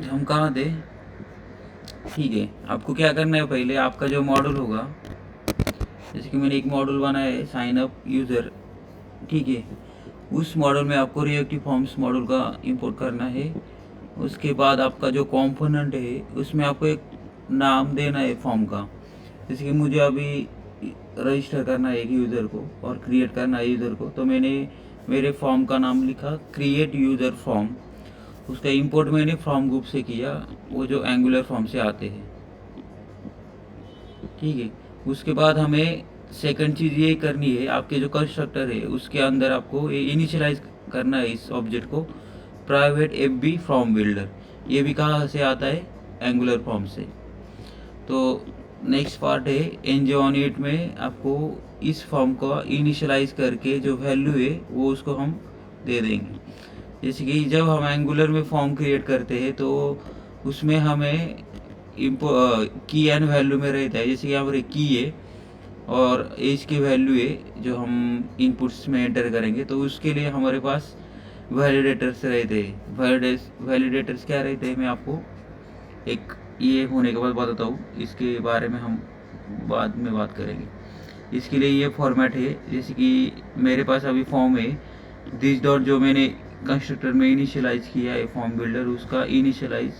हम कहाँ थे? ठीक है, आपको क्या करना है, पहले आपका जो मॉडल होगा, जैसे कि मैंने एक मॉडल बनाया है साइन अप यूज़र, ठीक है, उस मॉडल में आपको रिएक्टिव फॉर्म्स मॉडल का इंपोर्ट करना है। उसके बाद आपका जो कंपोनेंट है उसमें आपको एक नाम देना है फॉर्म का। जैसे कि मुझे अभी रजिस्टर करना है एक यूज़र को और क्रिएट करना है यूज़र को, तो मैंने मेरे फॉर्म का नाम लिखा क्रिएट यूज़र फॉर्म। उसका इंपोर्ट मैंने फॉर्म ग्रुप से किया, वो जो एंगुलर फॉर्म से आते हैं, ठीक है। उसके बाद हमें सेकंड चीज़ ये करनी है, आपके जो कंस्ट्रक्टर है उसके अंदर आपको ये इनिशियलाइज करना है इस ऑब्जेक्ट को, private F B form builder. ये भी कहाँ से आता है? एंगुलर फॉर्म से। तो नेक्स्ट पार्ट है एनजे18 में आपको इस फॉर्म को इनिशियलाइज करके जो वैल्यू है वो उसको हम दे देंगे। जैसे कि जब हम एंगुलर में फॉर्म क्रिएट करते हैं तो उसमें हमें की एंड वैल्यू में रहता है। जैसे कि हमारे की है और एज की वैल्यू है जो हम इनपुट्स में एंटर करेंगे, तो उसके लिए हमारे पास वैलिडेटर्स रहते हैं। वैलिडेटर्स क्या रहते हैं मैं आपको एक ये होने के बाद बताता हूँ, इसके बारे में हम बाद में बात करेंगे। इसके लिए ये फॉर्मेट है, जैसे कि मेरे पास अभी फॉर्म है दिस डॉट, जो मैंने कंस्ट्रक्टर में इनिशियलाइज किया है फॉर्म बिल्डर, उसका इनिशियलाइज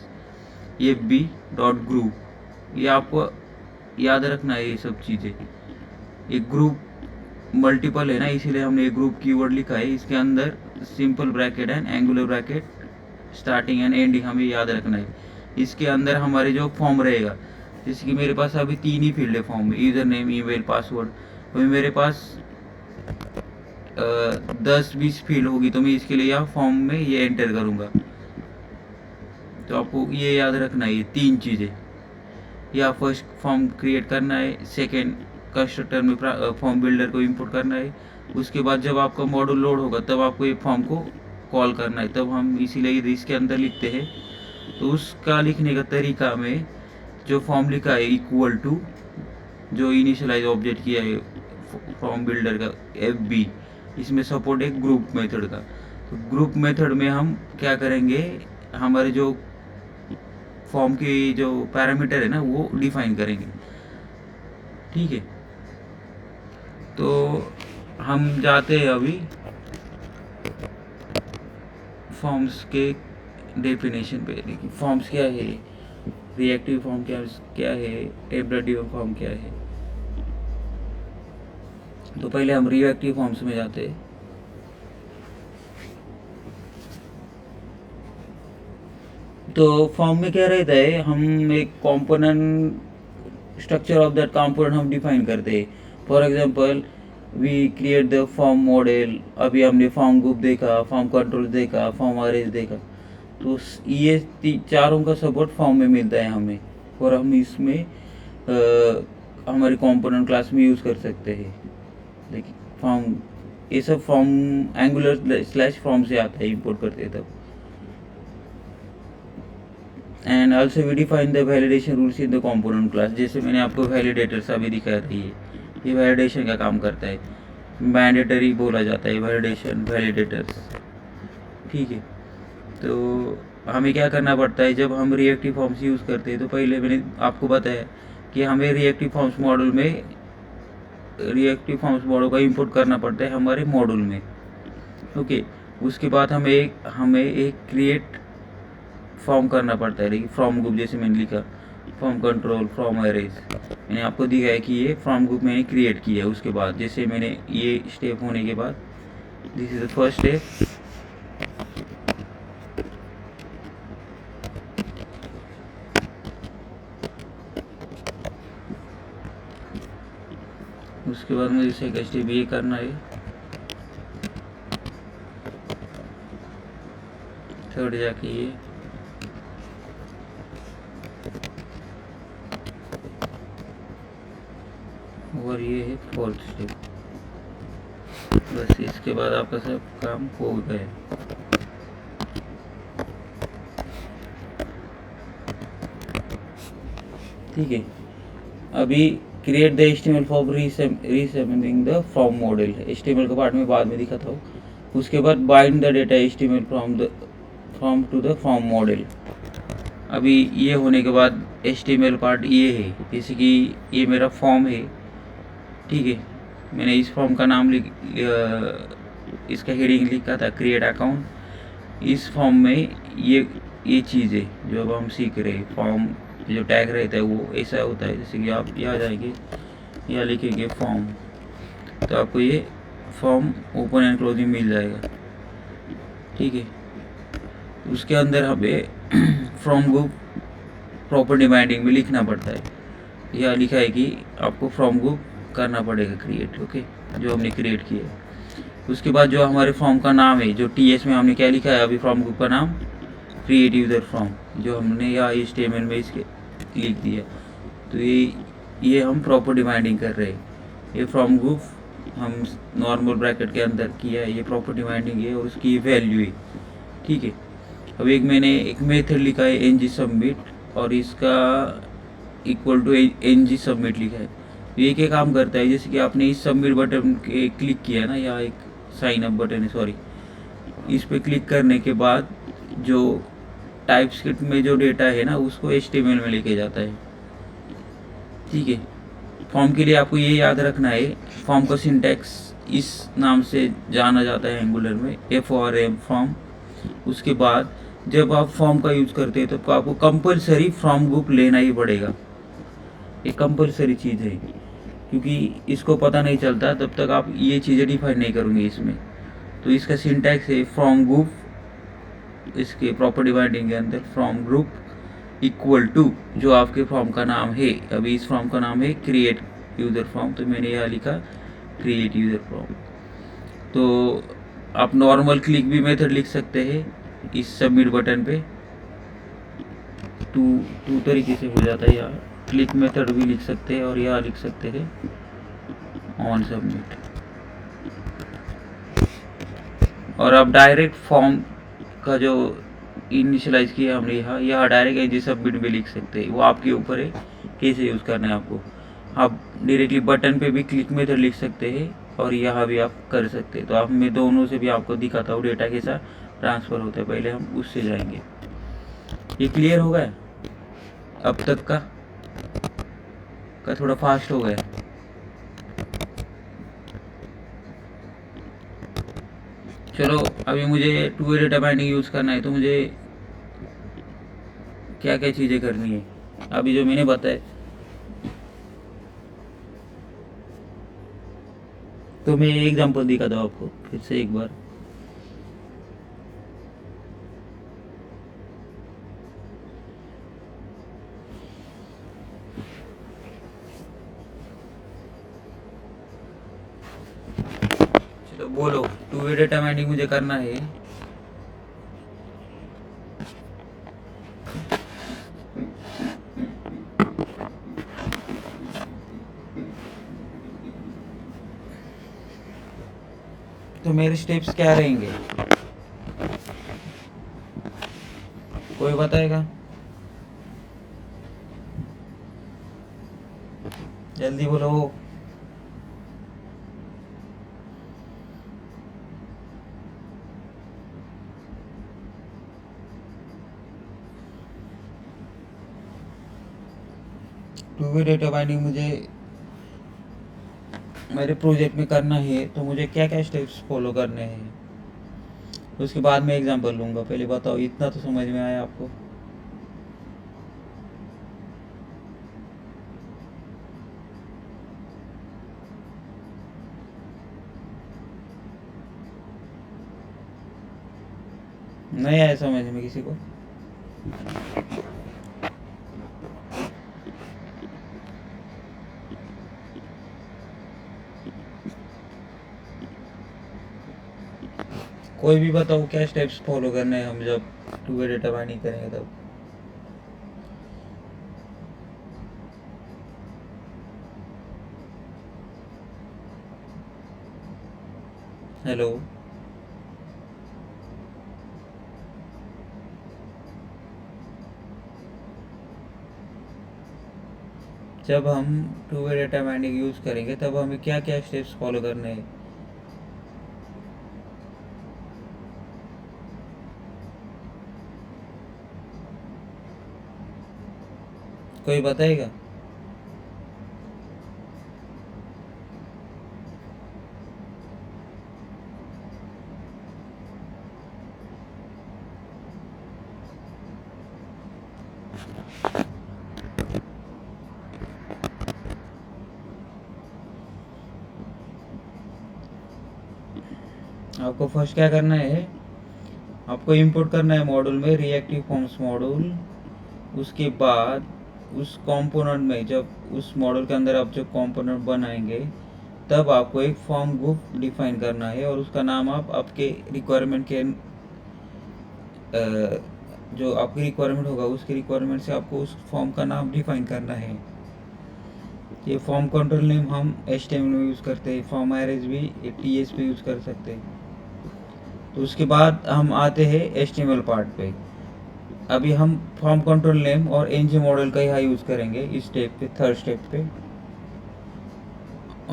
ये बी डॉट ग्रुप। ये आपको याद रखना है ये सब चीज़ें। एक ग्रुप मल्टीपल है ना, इसीलिए हमने एक ग्रुप कीवर्ड लिखा है। इसके अंदर simple bracket and angular bracket, starting and ending हमें याद रखना है। इसके अंदर हमारे जो फॉर्म रहेगा, जैसे कि मेरे पास अभी 3 ही फील्ड है फॉर्म में, यूज़र नेम, ईमेल, पासवर्ड। अभी मेरे पास 10-20 फील्ड होगी, तो मैं इसके लिए यहाँ फॉर्म में ये एंटर करूँगा। तो आपको ये याद रखना है ये 3 चीज़ें। या फर्स्ट फॉर्म क्रिएट करना है, सेकेंड कंस्ट्रक्टर में फॉर्म बिल्डर को इंपोर्ट करना है, उसके बाद जब आपका मॉड्यूल लोड होगा तब आपको ये फॉर्म को कॉल करना है, तब हम इसीलिए इसके अंदर लिखते हैं। तो उसका लिखने का तरीका में जो फॉर्म लिखा है इक्वल टू जो इनिशियलाइज ऑब्जेक्ट किया है फॉर्म बिल्डर का एफ बी, इसमें सपोर्ट है ग्रुप मेथड का। तो ग्रुप मेथड में हम क्या करेंगे, हमारे जो फॉर्म के जो पैरामीटर है ना वो डिफाइन करेंगे, ठीक है। तो हम जाते हैं अभी फॉर्म्स के डेफिनेशन पे। देखिए फॉर्म्स क्या है, रिएक्टिव फॉर्म क्या है, टेबलेटिव फॉर्म क्या है। तो पहले हम रिएक्टिव फॉर्म्स में जाते हैं। तो फॉर्म में क्या रहता है, हम एक component structure of that component हम डिफाइन करते हैं। For example we create the form model, अभी हमने फॉर्म ग्रुप देखा, फॉर्म कंट्रोल देखा, फॉर्म अरेज देखा। तो ये चारों का सपोर्ट फॉर्म में मिलता है हमें, और हम इसमें हमारे कंपोनेंट क्लास में यूज़ कर सकते हैं। देखिए फॉर्म, ये सब फॉर्म एंगुलर स्लैश फॉर्म से आता है, इंपोर्ट करते हैं तब। And also we define the validation rules in the component class. जैसे मैंने आपको वैलिडेटर्स अभी दिखाया था, ये वैलिडेशन का काम करता है, मैंडेटरी बोला जाता है वैलिडेशन वैलिडेटर्स, ठीक है। तो हमें क्या करना पड़ता है जब हम रिएक्टिव फॉर्म्स यूज़ करते हैं, तो पहले मैंने आपको बताया कि हमें रिएक्टिव फॉर्म्स मॉडल में रिएक्टिव फॉर्म्स मॉडल का इंपोर्ट करना पड़ता है हमारे मॉडल में, ओके। उसके बाद हमें एक क्रिएट फॉर्म करना पड़ता है, देखिए फ्रॉम ग्रुप, जैसे मैंने लिखा फॉर्म कंट्रोल फ्रॉम अरेज, मैंने आपको दिखाया है कि ये फ्रॉम ग्रुप मैंने क्रिएट किया है। उसके बाद जैसे मैंने ये स्टेप होने के बाद, this is the first step. उसके बाद मुझे सेकंड स्टेप ये करना है, थर्ड जाके ये, और ये है फोर्थ स्टेप। बस इसके बाद आपका सब काम हो गया। ठीक है। अभी create the HTML for resembling the form model, HTML का पार्ट में बाद में दिखाता हूँ। उसके बाद bind the data HTML from to the form model. अभी ये होने के बाद HTML पार्ट ये है, जैसे कि ये मेरा फॉर्म है, ठीक है। मैंने इस फॉर्म का नाम इसका हेडिंग लिखा था क्रिएट अकाउंट। इस फॉर्म में ये चीज़ें जो अब हम सीख रहे हैं, फॉर्म जो टैग रहता है वो ऐसा होता है, जैसे कि आप यहाँ जाएंगे, यहाँ लिखेंगे फॉर्म, तो आपको ये फॉर्म ओपन एंड क्लोजिंग मिल जाएगा, ठीक है। उसके अंदर हमें फ्रॉम ग्रुप प्रॉपर्टी बाइंडिंग में लिखना पड़ता है। यह लिखा है कि आपको फ्रॉम ग्रुप करना पड़ेगा क्रिएट, ओके, जो हमने क्रिएट किया है। उसके बाद जो हमारे फॉर्म का नाम है, जो TS में हमने क्या लिखा है अभी, फ्रॉम ग्रुप का नाम क्रिएट यूज़र फ्रॉम, जो हमने यहाँ HTML में इसके लिख दिया। तो ये हम प्रॉपर्टी बाइंडिंग कर रहे हैं। ये फ्रॉम ग्रुप हम नॉर्मल ब्रैकेट के अंदर किया है, ये प्रॉपर्टी बाइंडिंग है और उसकी वैल्यू है, ठीक है। अब मैंने एक मेथड लिखा है ng सबमिट, और इसका इक्वल टू ng सबमिट लिखा है। ये क्या काम करता है, जैसे कि आपने इस सबमिट बटन के क्लिक किया ना, या एक साइन अप बटन है, सॉरी, इस पे क्लिक करने के बाद जो टाइपस्क्रिप्ट में जो डेटा है ना, उसको HTML में लेके जाता है, ठीक है। फॉर्म के लिए आपको ये याद रखना है, फॉर्म का सिंटैक्स इस नाम से जाना जाता है एंगुलर में, FORM फॉर्म। उसके बाद जब आप फॉर्म का यूज़ करते हैं तो आपको कंपलसरी फ्रॉम ग्रुप लेना ही पड़ेगा। ये कंपलसरी चीज़ है, क्योंकि इसको पता नहीं चलता तब तक आप ये चीज़ें डिफाइन नहीं करोगे इसमें। तो इसका सिंटैक्स है फ्रॉम ग्रुप, इसके प्रॉपर्टी बाइंडिंग के अंदर फ्रॉम ग्रुप इक्वल टू जो आपके फॉर्म का नाम है। अभी इस फॉर्म का नाम है क्रिएट यूज़र फॉर्म, तो मैंने यहाँ लिखा क्रिएट यूज़र फॉर्म। तो आप नॉर्मल क्लिक भी मेथड लिख सकते हैं इस सबमिट बटन पे, टू तरीके से हो जाता है। यहाँ क्लिक मेथड भी लिख सकते हैं और यहाँ लिख सकते हैं ऑन सबमिट। और अब डायरेक्ट फॉर्म का जो इनिशियलाइज किया हमने यहाँ डायरेक्ट एज सबमिट में लिख सकते हैं, वो आपके ऊपर है कैसे यूज़ करना है आपको। आप डायरेक्टली बटन पे भी क्लिक मेथड लिख सकते हैं और यहाँ भी आप कर सकते हैं। तो आप मैं दोनों से भी आपको दिखाता हूँ डेटा कैसा ट्रांसफ़र होता है। पहले हम उससे जाएंगे। ये क्लियर हो गया अब तक का थोड़ा फास्ट हो गया। चलो अभी मुझे to way data binding use करना है, तो मुझे क्या क्या चीज़ें करनी है अभी जो मैंने बताया। तो मैं एग्जांपल दिखाता हूँ आपको फिर से एक बार। चलो बोलो, टू वे डेटा बाइंडिंग मुझे करना है। तो मेरे स्टेप्स क्या रहेंगे, कोई बताएगा? जल्दी बोलो। टू वे डेटा बाइंडिंग मुझे मेरे प्रोजेक्ट में करना है, तो मुझे क्या क्या स्टेप्स फॉलो करने हैं, उसके बाद मैं एग्जांपल लूँगा। पहले बताओ, इतना तो समझ में आया आपको? नहीं आया समझ में किसी को? कोई भी बताओ क्या स्टेप्स फॉलो करने हैं हम जब टू वे डेटा बाइंडिंग करेंगे तब। हेलो, जब हम to way data mining use करेंगे तब हमें क्या क्या स्टेप्स फॉलो करने हैं? कोई बताएगा? आपको फर्स्ट क्या करना है, आपको इंपोर्ट करना है मॉड्यूल में रिएक्टिव फॉर्म्स मॉड्यूल। उसके बाद उस कंपोनेंट में, जब उस मॉड्यूल के अंदर आप जो कंपोनेंट बनाएंगे तब आपको एक फॉर्म ग्रुप डिफाइन करना है, और उसका नाम आप आपके रिक्वायरमेंट के जो आपकी रिक्वायरमेंट होगा उसकी रिक्वायरमेंट से आपको उस फॉर्म का नाम डिफाइन करना है। ये फॉर्म कंट्रोल नेम हम HTML में यूज़ करते हैं, फॉर्म अरेज भी TS पे यूज़ कर सकते हैं। तो उसके बाद हम आते हैं HTML पार्ट पे। अभी हम फॉर्म कंट्रोल नेम और ng मॉडल का यहाँ यूज़ करेंगे इस स्टेप पे, थर्ड स्टेप पे,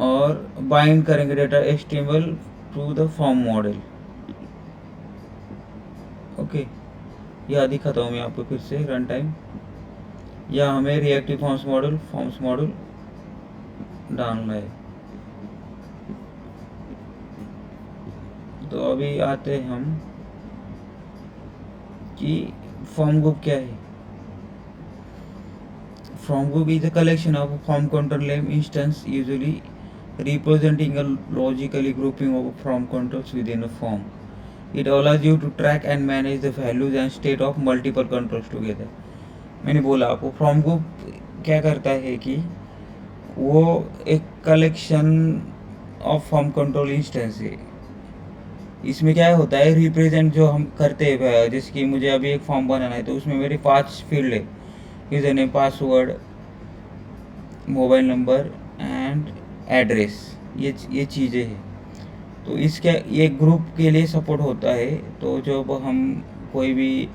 और बाइंड करेंगे data HTML to the form model. Okay, यह दिखाता हूँ मैं आपको फिर से रन टाइम। या हमें रिएक्टिव फॉर्म्स मॉडल डालना है। तो अभी आते हैं हम कि फॉर्म ग्रुप क्या है। Form group is a collection of form control name instance usually representing a logically grouping of form controls within a form. It allows you to track and manage the values and state of multiple controls together. मैंने बोला आपको form group क्या करता है कि वो एक collection of form control instance है। इसमें क्या होता है, रिप्रेजेंट जो हम करते हैं, जैसे कि मुझे अभी एक फॉर्म बनाना है तो उसमें मेरे 5 फील्ड है, user name, password, mobile number and address, ये चीज़ें हैं। तो इसके ये ग्रुप के लिए सपोर्ट होता है। तो जब हम कोई भी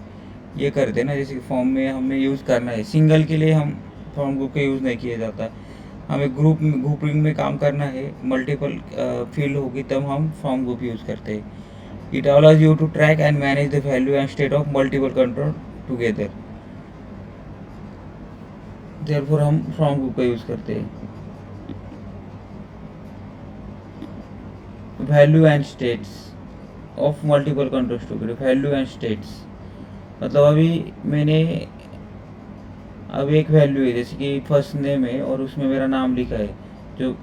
ये करते हैं ना, जैसे कि फॉर्म में हमें यूज़ करना है, सिंगल के लिए हम फॉर्म ग्रुप का यूज़ नहीं किया जाता, हमें ग्रुपिंग में काम करना है, मल्टीपल फील्ड होगी तब हम फॉर्म ग्रुप यूज़ करते हैं। It allows you to track and manage the value and state of multiple control together. Therefore हम फॉर्म ग्रुप का यूज़ करते हैं। Value and states of multiple controls together. Value and states मतलब अभी मैंने एक वैल्यू है, जैसे कि फर्स्ट नेम है और उसमें मेरा नाम लिखा है, जो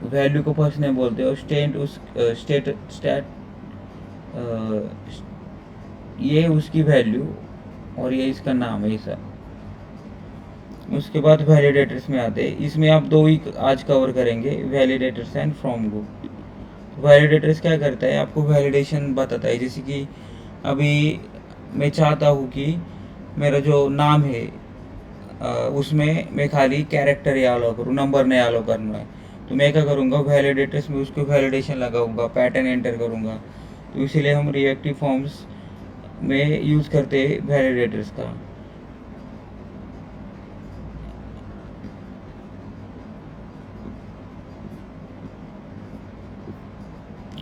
वैल्यू को फर्स्ट नेम बोलते हैं, और स्टेट ये उसकी वैल्यू और ये इसका नाम है ऐसा। उसके बाद वैलिडेटर्स में आते हैं। इसमें आप 2 ही आज कवर करेंगे, validators and from group. Validators क्या करता है, आपको वैलिडेशन बताता है। जैसे कि अभी मैं चाहता हूँ कि मेरा जो नाम है उसमें मैं खाली कैरेक्टर ही अलाउ करूँ, नंबर नहीं अलाउ करना है, तो मैं क्या करूँगा, वैलिडेटर्स में उसको वैलिडेशन लगाऊंगा, पैटर्न एंटर करूँगा। तो इसीलिए हम रिएक्टिव फॉर्म्स में यूज़ करते हैं वैलिडेटर्स का।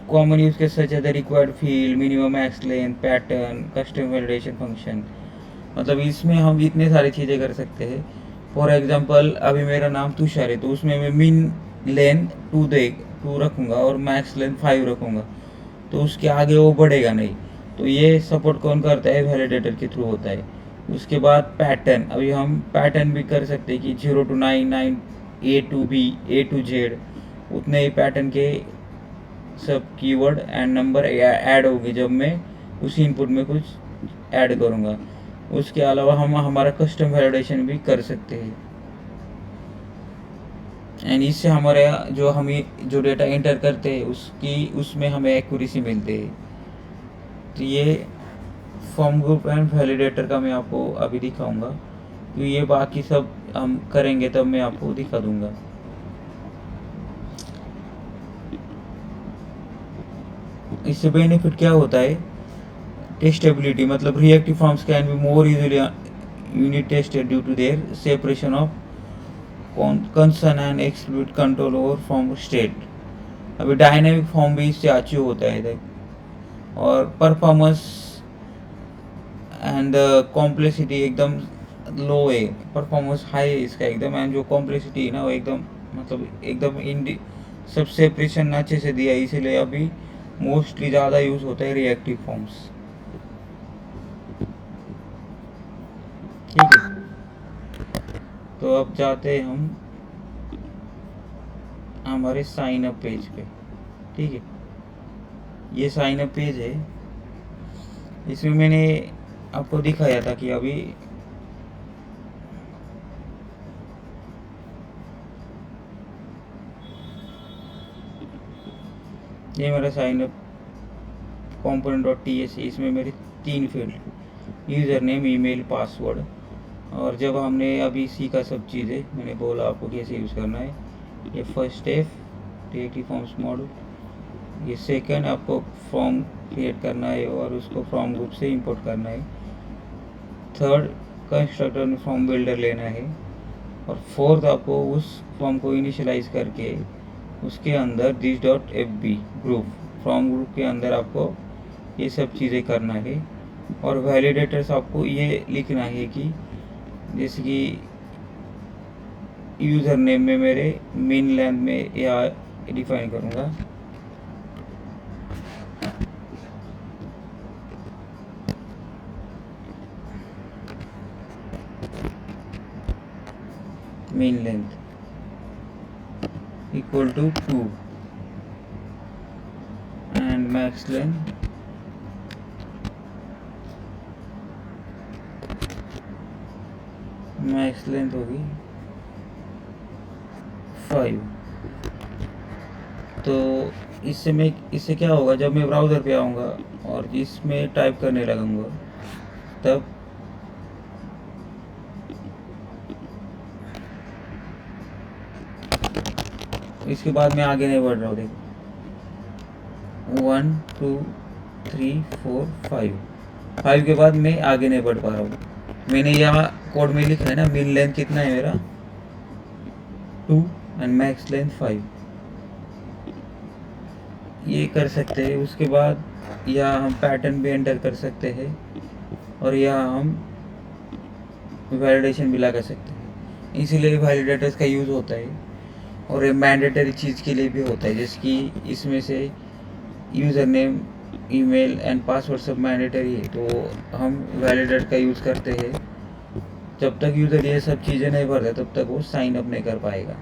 Common use case such as the required field, minimum max length, pattern, custom validation function. मतलब इसमें हम इतने सारी चीज़ें कर सकते हैं। फॉर एग्जांपल अभी मेरा नाम तुषार है, तो उसमें मैं मिन लेंथ 2 रखूँगा और मैक्स लेंथ 5 रखूँगा, तो उसके आगे वो बढ़ेगा नहीं। तो ये सपोर्ट कौन करता है, वैलिडेटर के थ्रू होता है। उसके बाद पैटर्न, अभी हम पैटर्न भी कर सकते हैं कि 0 to 9, 9 A to B, A to Z, उतने ही पैटर्न के सब कीवर्ड एंड नंबर ऐड होंगे जब मैं उसी इनपुट में कुछ ऐड करूँगा। उसके अलावा हम हमारा कस्टम वैलिडेशन भी कर सकते हैं, एंड इससे हमारे जो डेटा एंटर करते हैं उसमें हमें एक्यूरेसी मिलती है। तो ये फॉर्म ग्रुप एंड वैलिडेटर का मैं आपको अभी दिखाऊंगा, तो ये बाकी सब हम करेंगे तब मैं आपको दिखा दूंगा। इससे बेनिफिट क्या होता है, टेस्टेबिलिटी, मतलब reactive forms can be more easily unit tested due to their separation of concern and exclude control over form state. अभी डायनेमिक फॉर्म भी इससे अचीव होता है इधर। और परफॉर्मेंस एंड कॉम्प्लेक्सिटी एकदम लो है, परफॉर्मेंस हाई है इसका एकदम, एंड जो कॉम्प्लेक्सिटी है ना वो एकदम मतलब एकदम सब सेपरेशन अच्छे से दिया है, इसीलिए अभी मोस्टली ज़्यादा यूज़ होता है रिएक्टिव फॉर्म्स। ठीक है, तो अब जाते हैं हम हमारे साइन अप पेज पे। ठीक है, ये साइन अप पेज है, इसमें मैंने आपको दिखाया था कि अभी ये मेरा साइन अप component.ts, इसमें मेरे 3 field, user name, email, password. और जब हमने अभी सीखा सब चीज़ें, मैंने बोला आपको कैसे यूज़ करना है। ये first step reactive forms model, ये सेकंड आपको फॉर्म क्रिएट करना है और उसको फॉर्म ग्रुप से इंपोर्ट करना है। थर्ड कंस्ट्रक्टर में फॉर्म बिल्डर लेना है। और फोर्थ आपको उस फॉर्म को इनिशियलाइज करके उसके अंदर this.fb ग्रुप, फॉर्म ग्रुप के अंदर आपको ये सब चीज़ें करना है। और वैलिडेटर्स आपको ये लिखना है कि जैसे कि यूज़र नेम में मेरे मेन लेंथ में या डिफाइन करूँगा min length equal to 2 and max length होगी 5। तो इससे क्या होगा, जब मैं ब्राउज़र पे आऊँगा और इसमें टाइप करने लगूँगा तब इसके बाद मैं आगे नहीं बढ़ रहा हूँ। देखो 1 2 3 4 5 के बाद मैं आगे नहीं बढ़ पा रहा हूँ। मैंने यहाँ कोड में लिखा है ना, मिन लेंथ कितना है मेरा 2 एंड मैक्स लेंथ 5, ये कर सकते हैं। उसके बाद यहाँ हम पैटर्न भी एंटर कर सकते हैं और यहाँ हम वैलिडेशन भी लगा सकते हैं, इसीलिए वैलिडेटर्स का यूज़ होता है। और ये मैंडेटरी चीज़ के लिए भी होता है, जैसे कि इसमें से user name, email and password सब मैंडेटरी है, तो हम वैलिडेटर का यूज़ करते हैं। जब तक यूज़र ये सब चीज़ें नहीं भरता तब तक वो साइन अप नहीं कर पाएगा।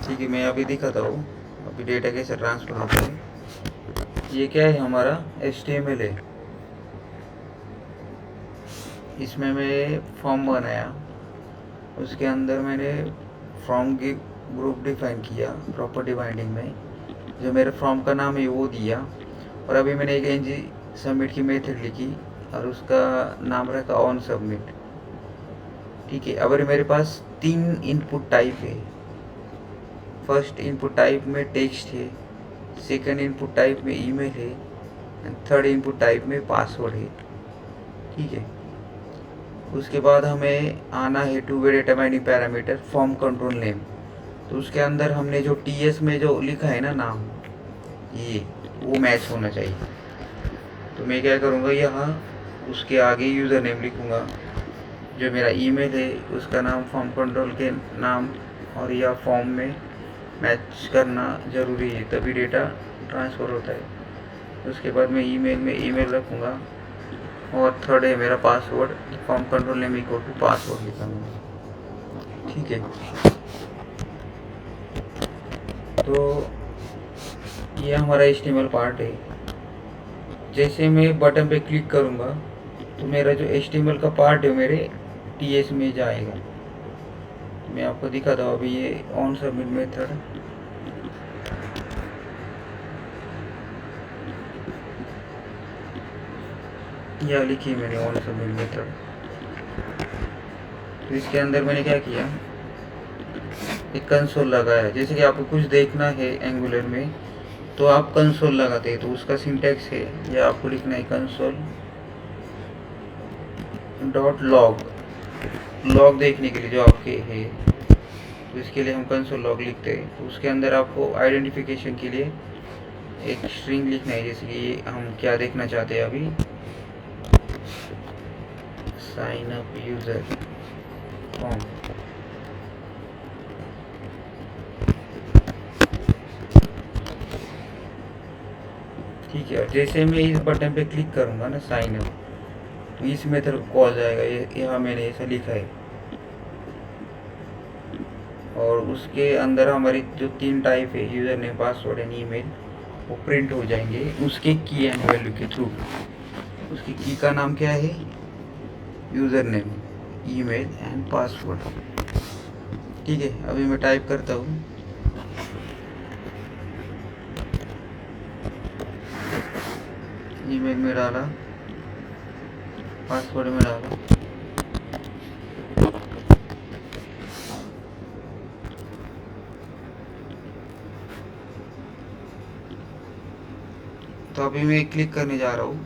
ठीक है, मैं अभी दिखाता हूँ अभी डेटा कैसे ट्रांसफ़र होता है। ये क्या है, हमारा HTML है, इसमें मैं फॉर्म बनाया, उसके अंदर मैंने फॉर्म की ग्रुप डिफाइन किया प्रॉपर्टी बाइंडिंग में, जो मेरे फॉर्म का नाम है वो दिया। और अभी मैंने एक ng सबमिट की मेथड लिखी और उसका नाम रखा ऑन सबमिट। ठीक है, अब मेरे पास 3 इनपुट टाइप है। फर्स्ट इनपुट टाइप में टेक्स्ट है, सेकंड इनपुट टाइप में ईमेल है एंड थर्ड इनपुट टाइप में पासवर्ड है। ठीक है, उसके बाद हमें आना है to way data binding parameter form control name. तो उसके अंदर हमने जो TS में जो लिखा है ना नाम, ये वो मैच होना चाहिए। तो मैं क्या करूँगा, यहाँ उसके आगे यूज़र नेम लिखूँगा, जो मेरा ईमेल है उसका नाम फॉर्म कंट्रोल के नाम और यह फॉर्म में मैच करना ज़रूरी है, तभी डेटा ट्रांसफ़र होता है। उसके बाद मैं ईमेल में ईमेल रखूँगा और थर्ड है मेरा password, form control name equal to password लिखूँगा। ठीक है, तो ये हमारा HTML पार्ट है। जैसे मैं बटन पे क्लिक करूँगा तो मेरा जो HTML का पार्ट है मेरे TS में जाएगा। मैं आपको दिखाता हूँ अभी ये ऑन सबमिट मेथड। यह लिखी मैंने ऑन सबमिट मेथड। तो इसके अंदर मैंने क्या किया, एक कंसोल लगाया। जैसे कि आपको कुछ देखना है एंगुलर में तो आप कंसोल लगाते हैं, तो उसका सिंटैक्स है यह आपको लिखना है कंसोल डॉट लॉग। लॉग देखने के लिए जो आपके है, तो इसके लिए हम कंसोल लॉग लिखते हैं। तो उसके अंदर आपको आइडेंटिफिकेशन के लिए एक स्ट्रिंग लिखना है, जैसे कि हम क्या देखना चाहते हैं अभी, साइन अप यूजर फॉर्म। ठीक है, जैसे मैं इस बटन पे क्लिक करूंगा ना साइन अप, तो इस मेथड को कॉल जाएगा। ये यहाँ मैंने ऐसा लिखा है। और उसके अंदर हमारी जो 3 टाइप है, user name, password and email, वो प्रिंट हो जाएंगे उसके की एंड वैल्यू के थ्रू। उसकी की का नाम क्या है, user name, email and password. ठीक है, अभी मैं टाइप करता हूँ, ईमेल में डाला, पासवर्ड में डाला। तो अभी मैं क्लिक करने जा रहा हूँ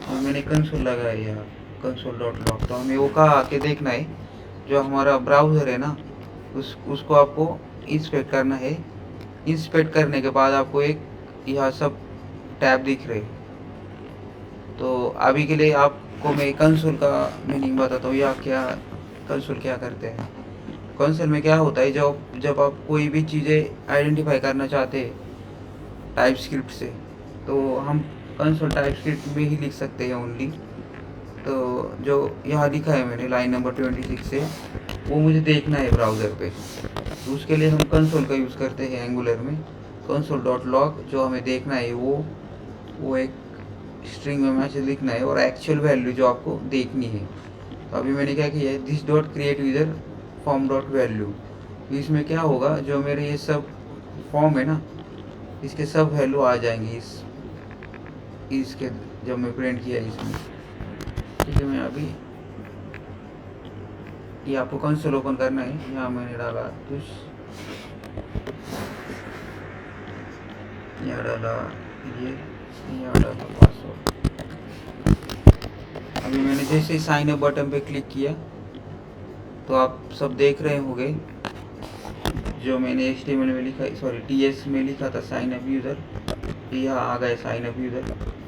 और मैंने कंसोल लगाया यहाँ, कंसोल डॉट लॉग। तो हमें वो कहाँ आके देखना है, जो हमारा ब्राउज़र है ना, उसको आपको इंस्पेक्ट करना है। इंस्पेक्ट करने के बाद आपको एक यहाँ सब टैब दिख रहे। तो अभी के लिए आपको मैं कंसोल का मीनिंग बताता हूँ, या क्या कंसोल क्या करते हैं। कंसोल में क्या होता है, जब आप कोई भी चीज़ें आइडेंटिफाई करना चाहते हैं टाइप स्क्रिप्ट से, तो हम कंसोल टाइप स्क्रिप्ट में ही लिख सकते हैं ओनली। तो जो यहाँ लिखा है मैंने लाइन नंबर 26 से, वो मुझे देखना है ब्राउज़र पे। तो उसके लिए हम कंसोल का यूज़ करते हैं एंगुलर में। कंसोल डॉट लॉग जो हमें देखना है वो एक स्ट्रिंग में मैसेज लिखना है, और एक्चुअल वैल्यू जो आपको देखनी है। तो अभी मैंने क्या किया है, this dot create user form dot value. इसमें क्या होगा, जो मेरे ये सब फॉर्म है ना, इसके सब वैल्यू आ जाएंगे इसके, जब मैं प्रिंट किया इसमें। ठीक है, मैं अभी ये आपको कंसोल ओपन करना है। यहाँ मैंने डाला कुछ, यहाँ डाला ये, यहाँ डाला पासवर्ड। अभी मैंने जैसे ही साइन अप बटन पे क्लिक किया, तो आप सब देख रहे होंगे जो मैंने HTML में लिखा, सॉरी TS में लिखा था साइन अप यूज़र, यहाँ आ गए साइन अप यूज़र।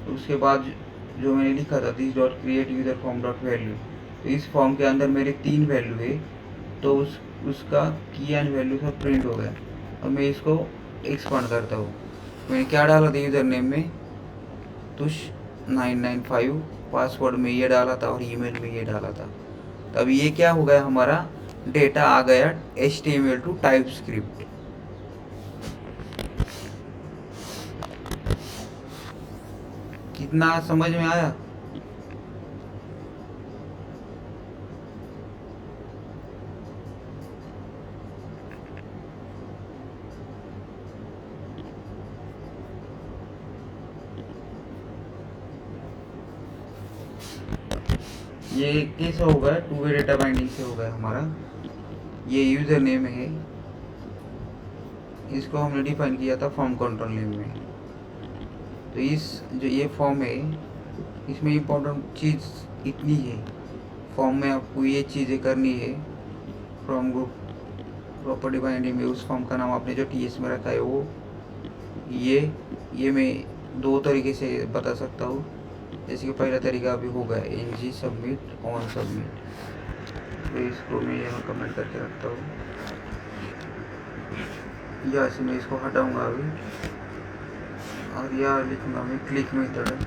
तो उसके बाद जो मैंने लिखा था this dot create user form dot value, तो इस फॉर्म के अंदर मेरे 3 वैल्यू है। तो उसका की एंड वैल्यू सब प्रिंट हो गया। और मैं इसको एक्सपांड करता हूँ। मैंने क्या डाला था यूज़र नेम में, तुष 995, पासवर्ड में ये डाला था और ईमेल में ये डाला था। तो अभी ये क्या हो गया, हमारा डेटा आ गया HTML टू टाइप स्क्रिप्ट। कितना समझ में आया? ये कैसे होगा, 2 वे डेटा बाइंडिंग से होगा हमारा। ये यूज़र नेम है, इसको हमने डिफाइन किया था फॉर्म कंट्रोल नेम में। तो इस जो ये फॉर्म है, इसमें इम्पोर्टेंट चीज़ इतनी है, फॉर्म में आपको ये चीज़ें करनी है। फ्रॉम ग्रुप प्रॉपर्टी बाइंडिंग में उस फॉर्म का नाम आपने जो TS में रखा है वो, ये मैं 2 तरीके से बता सकता हूँ। जैसे कि पहला तरीका अभी होगा NG सबमिट ऑन सबमिट, तो इसको मैं यहाँ कमेंट करके रखता हूँ। यहाँ से मैं इसको हटाऊँगा अभी, और यहाँ लिखूँगा मैं क्लिक मेथड।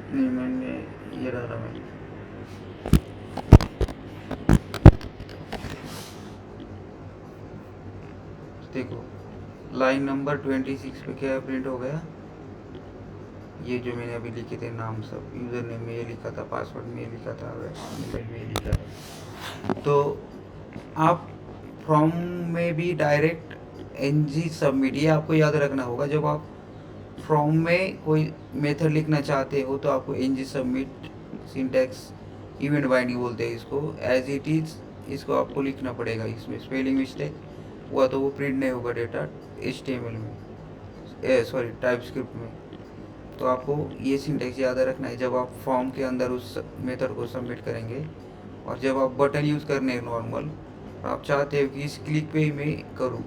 नहीं, मैंने ये डाला मैंने। देखो लाइन नंबर 26 पे क्या प्रिंट हो गया, ये जो मैंने अभी लिखे थे नाम सब, यूज़र नेम में ये लिखा था, पासवर्ड में ये लिखा था, मोबाइल में ये लिखा था। तो आप फ्रॉम में भी डायरेक्ट एनजी सबमिट, ये आपको याद रखना होगा। जब आप फ्रॉम में कोई मेथड लिखना चाहते हो तो आपको NG submit syntax event binding बोलते हैं इसको, एज इट इज़ इसको आपको लिखना पड़ेगा। इसमें स्पेलिंग मिस्टेक हुआ तो वो प्रिंट नहीं होगा डेटा HTML में, सॉरी टाइपस्क्रिप्ट में। तो आपको ये सिंटैक्स याद रखना है जब आप फॉर्म के अंदर उस मेथड को सबमिट करेंगे। और जब आप बटन यूज़ करने हैं नॉर्मल, आप चाहते हो कि इस क्लिक पे ही मैं करूँ,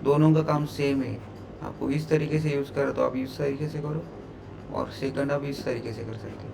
दोनों का काम सेम है। आपको इस तरीके से यूज़ करो तो आप इस तरीके से करो, और सेकंड आप इस तरीके से कर सकते हो।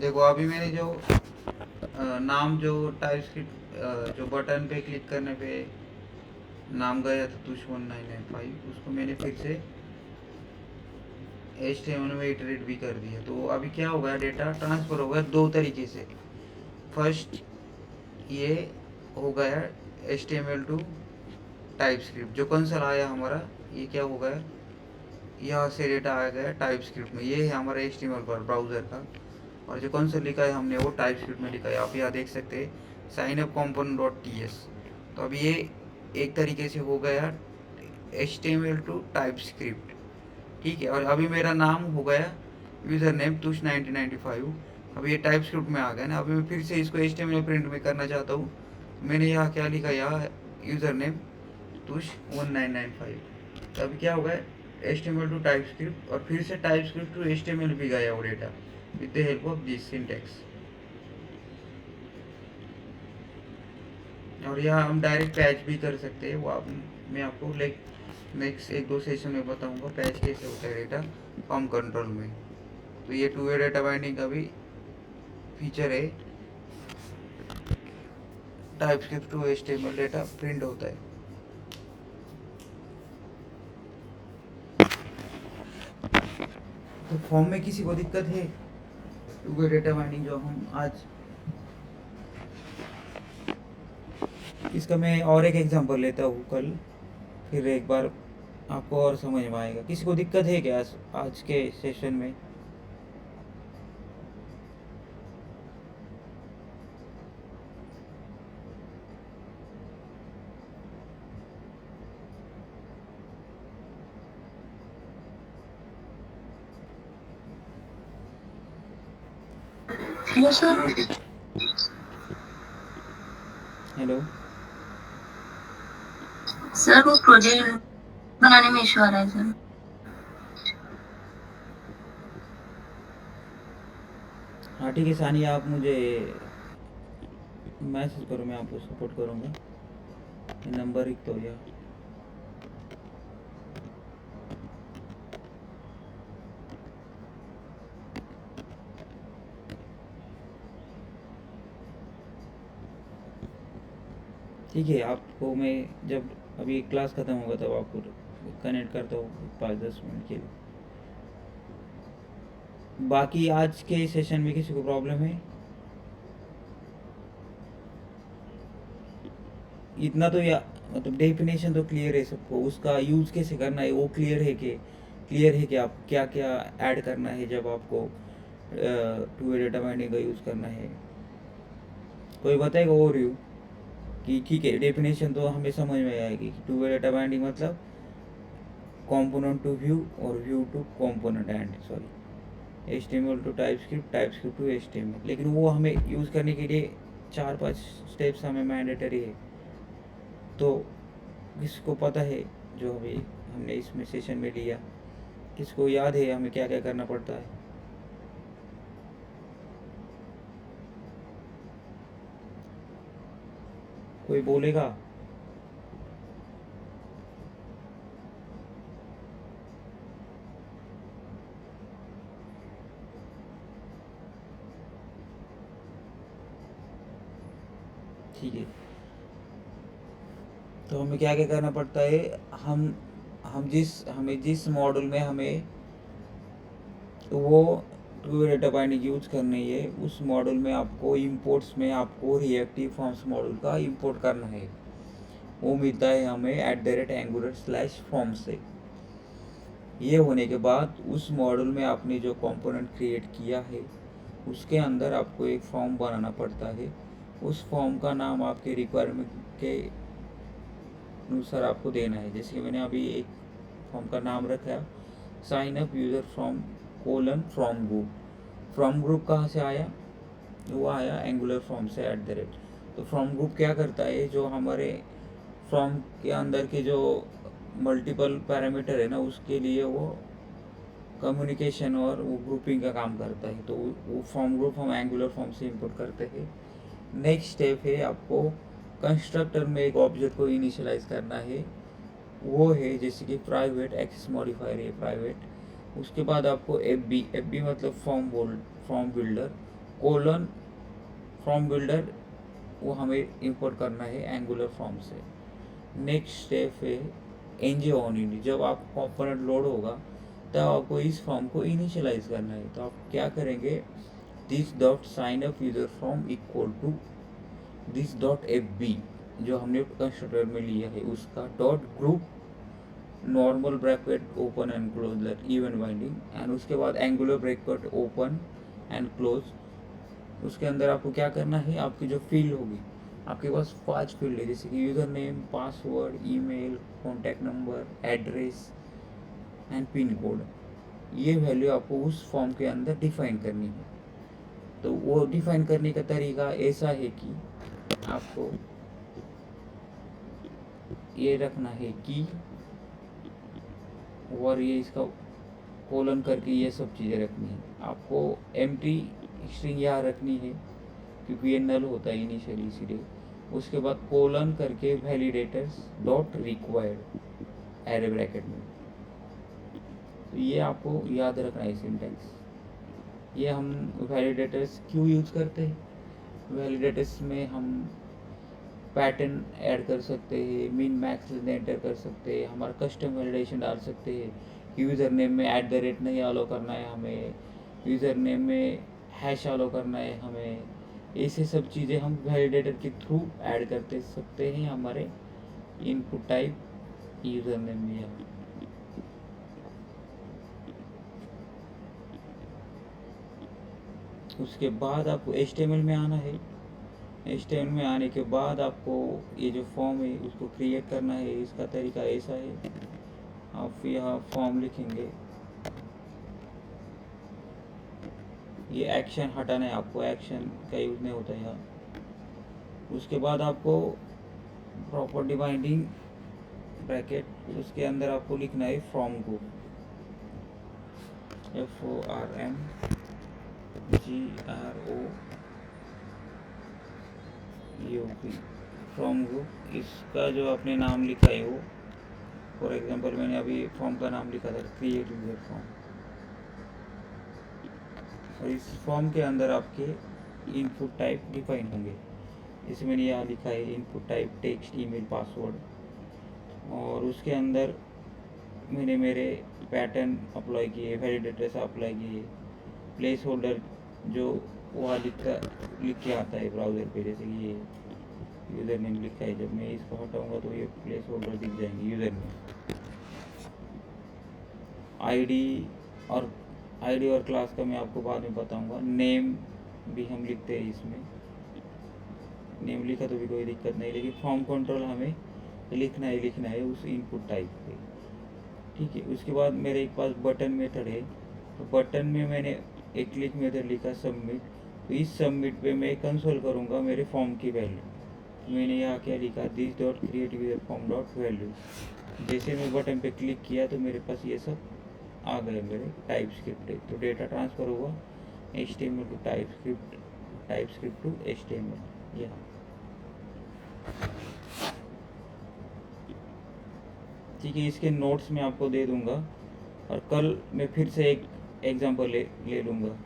देखो अभी मैंने जो नाम जो टाइपस्क्रिप्ट जो बटन पे क्लिक करने पे नाम गया था दुश्मन 995, उसको मैंने फिर से HTML में इटरेट भी कर दिया। तो अभी क्या हो गया, डेटा ट्रांसफ़र हो गया दो तरीके से। फर्स्ट ये हो गया HTML टू टाइपस्क्रिप्ट, जो कंसोल आया हमारा, ये क्या हो गया यहाँ से डेटा आ गया टाइप स्क्रिप्ट में। ये है हमारा HTML पर ब्राउज़र का, और जो कौन सा लिखा है हमने वो टाइप स्क्रिप्ट में लिखा है। आप यहाँ देख सकते हैं साइनअप कॉम्पोनेंट डॉट ts। तो अब ये एक तरीके से हो गया HTML टू टाइप स्क्रिप्ट, ठीक है। और अभी मेरा नाम हो गया यूज़र नेम तुष 1995। अब ये टाइप स्क्रिप्ट में आ गया ना। अभी मैं फिर से इसको HTML प्रिंट में करना चाहता हूँ। मैंने यहाँ क्या लिखा, यहाँ यूज़र नेम तुष 1995। तो अभी क्या होगा, HTML टू टाइप स्क्रिप्ट, और फिर से टाइप स्क्रिप्ट टू HTML भी गया वो data with the help of this syntax. और यहाँ हम डायरेक्ट पैच भी कर सकते हैं, वो आप मैं आपको नेक्स्ट 1-2 सेशन में बताऊंगा पैच कैसे होता है डेटा फॉर्म कंट्रोल में। तो ये टू वे डेटा बाइंडिंग का भी फीचर है, TypeScript to HTML data print होता है। तो फॉर्म में किसी को दिक्कत है टू वे डेटा बाइंडिंग जो हम आज, इसका मैं और एक एग्जांपल लेता हूँ कल, फिर एक बार आपको और समझ में आएगा। किसी को दिक्कत है क्या आज के सेशन में? Hello sir. हेलो सर वो प्रोजेक्ट बनाने में इशू आ रहा है सर। हाँ ठीक है सानिया, आप मुझे मैसेज करो, मैं आपको सपोर्ट करूँगा। नंबर एक तो या ठीक है। आपको मैं जब अभी क्लास ख़त्म होगा तब आपको कनेक्ट करता हूँ 5-10 मिनट के लिए। बाकी आज के सेशन में किसी को प्रॉब्लम है? इतना तो या मतलब डेफिनेशन तो क्लियर है सबको, उसका यूज़ कैसे करना है वो क्लियर है कि आप क्या क्या ऐड करना है जब आपको टू वे डेटा बाइंडिंग का यूज़ करना है। कोई बताएगा ओवरव्यू कि ठीक है, डेफिनेशन तो हमें समझ में आएगी कि टू वे डेटा बाइंडिंग मतलब कंपोनेंट टू व्यू और view to component and HTML to TypeScript to HTML। लेकिन वो हमें यूज़ करने के लिए 4-5 स्टेप्स हमें मैंडेटरी है। तो किसको पता है जो अभी हमने इसमें सेशन में लिया, किसको याद है हमें क्या क्या करना पड़ता है? कोई बोलेगा? ठीक है, तो हमें क्या क्या करना पड़ता है, हमें जिस मॉड्यूल में हमें वो to way data binding use करनी है, उस मॉड्यूल में आपको इंपोर्ट्स में आपको रिएक्टिव फॉर्म्स मॉड्यूल का इंपोर्ट करना है। वो मिलता है हमें @angular/form से। ये होने के बाद उस मॉड्यूल में आपने जो कंपोनेंट क्रिएट किया है उसके अंदर आपको एक फॉर्म बनाना पड़ता है। उस फॉर्म का नाम आपके रिक्वायरमेंट के अनुसार आपको देना है। जैसे कि मैंने अभी एक फॉर्म का नाम रखा sign up user from group. From group कहाँ से आया? वो आया एंगुलर फॉर्म से @ तो फ्रॉम ग्रुप क्या करता है, जो हमारे फॉर्म के अंदर के जो मल्टीपल पैरामीटर है ना, उसके लिए वो कम्युनिकेशन और वो ग्रुपिंग का काम करता है। तो वो फॉर्म ग्रुप हम एंगुलर फॉर्म से इंपोर्ट करते हैं। नेक्स्ट स्टेप है आपको कंस्ट्रक्टर में एक ऑब्जेक्ट को इनिशियलाइज करना है, वो है जैसे कि प्राइवेट एक्सेस मॉडिफायर है प्राइवेट। उसके बाद आपको एफ बी मतलब form builder colon form builder, वो हमें इंपोर्ट करना है एंगुलर फॉर्म से। नेक्स्ट स्टेप है एनजे ऑन इन। जब आप कंपोनेंट लोड होगा तब आपको इस फॉर्म को इनिशियलाइज करना है। तो आप क्या करेंगे, this dot sign up user form equal to this dot F B जो हमने कंस्ट्रक्टर में लिया है उसका dot group normal bracket open and close that event binding, एंड उसके बाद angular bracket open and close. उसके अंदर आपको क्या करना है, आपकी जो फील्ड होगी, आपके पास 5 फील्ड है, जैसे कि user name, password, email, contact number, address and pin code. ये वैल्यू आपको उस फॉर्म के अंदर डिफाइन करनी है। तो वो डिफाइन करने का तरीका ऐसा है कि आपको ये रखना है कि, और ये इसका कोलन करके ये सब चीज़ें रखनी है। आपको एम्प्टी स्ट्रिंग यहाँ रखनी है क्योंकि ये नल होता है इनिशियली, इसीलिए। उसके बाद कोलन करके validators dot required array bracket में। तो ये आपको याद रखना है सिंटैक्स। ये हम वैलिडेटर्स क्यों यूज़ करते हैं, वैलिडेटर्स में हम पैटर्न ऐड कर सकते हैं, मिन मैक्स एंटर कर सकते हैं, हमारा कस्टम वैलिडेशन डाल सकते हैं। यूज़र नेम में @ नहीं अलो करना है हमें, यूज़र नेम में हैश अलो करना है हमें। ऐसे सब चीज़ें हम वैलिडेटर के थ्रू ऐड करते सकते हैं हमारे इनपुट टाइप यूज़र नेम में। उसके बाद आपको HTML में आना है। HTML में आने के बाद आपको ये जो फॉर्म है उसको क्रिएट करना है। इसका तरीका ऐसा है, आप यहाँ फॉर्म लिखेंगे, ये एक्शन हटाना है आपको, एक्शन का यूज़ नहीं होता है यहाँ। उसके बाद आपको प्रॉपर्टी बाइंडिंग ब्रैकेट, उसके अंदर आपको लिखना है फ्रॉम को, FORMGROUP, फ्रॉम को। इसका जो आपने नाम लिखा है वो, फॉर एग्जांपल मैंने अभी फॉर्म का नाम लिखा था क्रिएट यूजर फॉर्म, और इस फॉर्म के अंदर आपके इनपुट टाइप डिफाइन होंगे। जैसे मैंने यहाँ लिखा है input type text, email, password, और उसके अंदर मैंने मेरे पैटर्न अप्लाई किए, वैलिडेटर्स अप्लाई किए, प्लेस होल्डर जो वहाँ लिख के आता है ब्राउज़र पे, जैसे कि ये यूज़र नेम लिखा है, जब मैं इसको हटाऊंगा तो ये प्लेस होल्डर दिख जाएंगे यूज़र नेम। आईडी और क्लास का मैं आपको बाद में बताऊंगा। नेम भी हम लिखते हैं इसमें, नेम लिखा तो भी कोई दिक्कत नहीं, लेकिन फॉर्म कंट्रोल हमें लिखना है उस इनपुट टाइप पे, ठीक है। उसके बाद मेरे एक पास बटन मेथड है, तो बटन में मैंने एक क्लिक मेथड लिखा सबमिट। तो इस सबमिट पे मैं कंसोल करूँगा मेरे फॉर्म की वैल्यू। मैंने यहाँ क्या लिखा, this dot create user form dot value. जैसे मैं बटन पे क्लिक किया तो मेरे पास ये सब आ गए मेरे टाइप स्क्रिप्ट है। तो डेटा ट्रांसफ़र हुआ HTML to TypeScript to HTML यहाँ, ठीक है। इसके नोट्स मैं आपको दे दूंगा, और कल मैं फिर से एक एग्जांपल ले लूँगा।